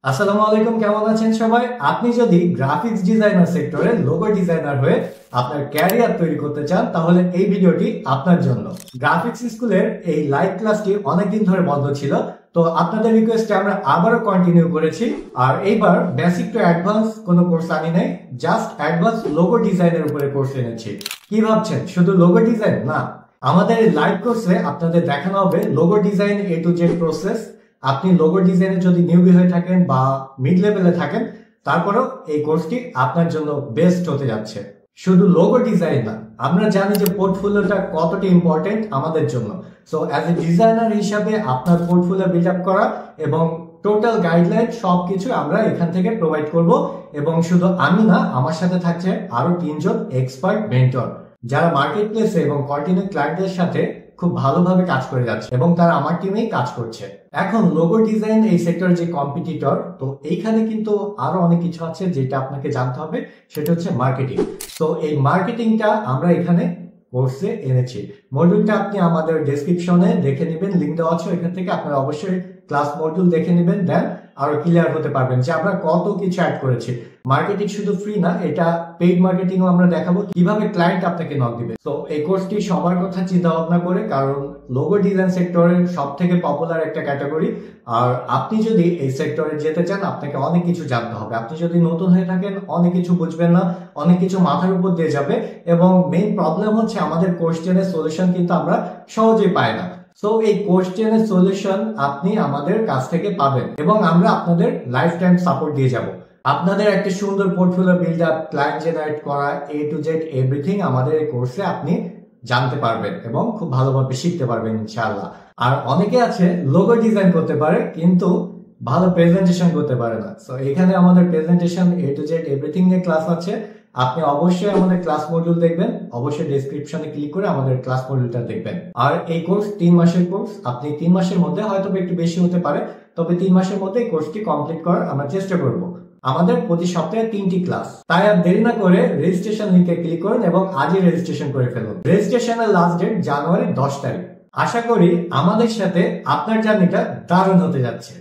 আসসালামু আলাইকুম, কেমন আছেন সবাই? আপনি যদি গ্রাফিক্স ডিজাইনার সেক্টরে লোগো ডিজাইনার হয়ে আপনার ক্যারিয়ার তৈরি করতে চান তাহলে এই ভিডিওটি আপনার জন্য। গ্রাফিক্স স্কুলের এই লাইভ ক্লাসটি অনেকদিন ধরে বন্ধ ছিল, তো আপনাদের রিকোয়েস্টে আমরা আবারও কন্টিনিউ করেছি। আর এইবার বেসিক টু অ্যাডভান্স কোনো কোর্স আনি নাই, জাস্ট অ্যাডভান্স লোগো ডিজাইনের উপরে কোর্স এনেছি। কি ভাবছেন শুধু লোগো ডিজাইন? না, আমাদের এই লাইভ কোর্সে আপনাদের দেখানো হবে logo design A to Z process. আপনি লোগো ডিজাইনে যদি নিউবি হয়ে থাকেন বা মিড লেভেলে থাকেন, তারপরেও এই কোর্সটি আপনার জন্য বেস্ট হতে যাচ্ছে। শুধু লোগো ডিজাইন না, আমরা জানি যে পোর্টফোলিওটা কতটা ইম্পর্টেন্ট আমাদের জন্য। সো অ্যাজ এ ডিজাইনার হিসাবে আপনার পোর্টফোলিও বিল্ড আপ করা এবং টোটাল গাইডলাইন সবকিছু আমরা এখান থেকে প্রোভাইড করব। এবং শুধু আমি না, আমার সাথে থাকছে আরো 3 জন এক্সপার্ট মেন্টর, যারা মার্কেট প্লেসে এবং কন্টিনিউ ক্লায়েন্টদের সাথে খুব ভালোভাবে কাজ করে যাচ্ছে এবং তারা আমার টিমেই কাজ করছে। এখন লোগো ডিজাইন এই সেক্টরের যে কম্পিটিটর, তো এইখানে কিন্তু আরো অনেক কিছু আছে যেটা আপনাকে জানতে হবে, সেটা হচ্ছে মার্কেটিং। তো এই মার্কেটিংটা আমরা এখানে কোর্সে এনেছি। মডিউলটা আপনি আমাদের ডেসক্রিপশনে দেখে নেবেন, লিঙ্ক দেওয়া আছে, এখান থেকে আপনারা অবশ্যই ক্লাস মডিউল দেখে নেবেন, দেন আরো ক্লিয়ার হতে পারবেন যে আমরা কত কিছু অ্যাড করেছি। মার্কেটিং শুধু ফ্রি না, এটা পেইড মার্কেটিংও আমরা দেখাবো কিভাবে ক্লায়েন্ট আপনাকে নক দিবে। তো এই কোর্সটি সবার কথা চিন্তা ভাবনা করে, কারণ লোগো ডিজাইন সেক্টরের সব থেকে পপুলার একটা ক্যাটাগরি। আর আপনি যদি এই সেক্টরে যেতে চান, আপনাকে অনেক কিছু জানতে হবে। আপনি যদি নতুন হয়ে থাকেন, অনেক কিছু বুঝবেন না, অনেক কিছু মাথার উপর দিয়ে যাবে। এবং মেইন প্রবলেম হচ্ছে আমাদের কোশ্চেনের সলিউশন কিন্তু আমরা সহজেই পাই না। সো এই কোশ্চেনের সলিউশন আপনি আমাদের কাছ থেকে পাবেন এবং আমরা আপনাদের লাইফ টাইম সাপোর্ট দিয়ে যাব। আপনাদের একটা সুন্দর portfolio build up, client generate করা, A to Z এভরিথিং আমাদের এই কোর্সে আপনি জানতে পারবেন এবং খুব ভালোভাবে শিখতে পারবেন ইনশাআল্লাহ। আর অনেকে আছে লোগো ডিজাইন করতে পারে কিন্তু ভালো প্রেজেন্টেশন করতে পারে না। সো এখানে আমাদের presentation A to Z everything নিয়ে ক্লাস আছে। আপনি অবশ্যই আমাদের ক্লাস মডিউল দেখবেন, অবশ্যই ডেসক্রিপশনে ক্লিক করে আমাদের ক্লাস মডিউলটা দেখবেন। আর এই কোর্স 3 মাসের কোর্স, আপনি 3 মাসের মধ্যে, হয়তো একটু বেশি হতে পারে, তবে 3 মাসের মধ্যে এই কোর্সটি কমপ্লিট করার আমরা চেষ্টা করব। আমাদের প্রতি সপ্তাহে 3টি ক্লাস, তাই আর দেরি না করে রেজিস্ট্রেশন লিংকে ক্লিক করুন এবং আজই রেজিস্ট্রেশন করে ফেলুন। রেজিস্ট্রেশনের লাস্ট ডেট জানুয়ারি 10 তারিখ। আশা করি আমাদের সাথে আপনার জার্নিটা দারুণ হতে যাচ্ছে।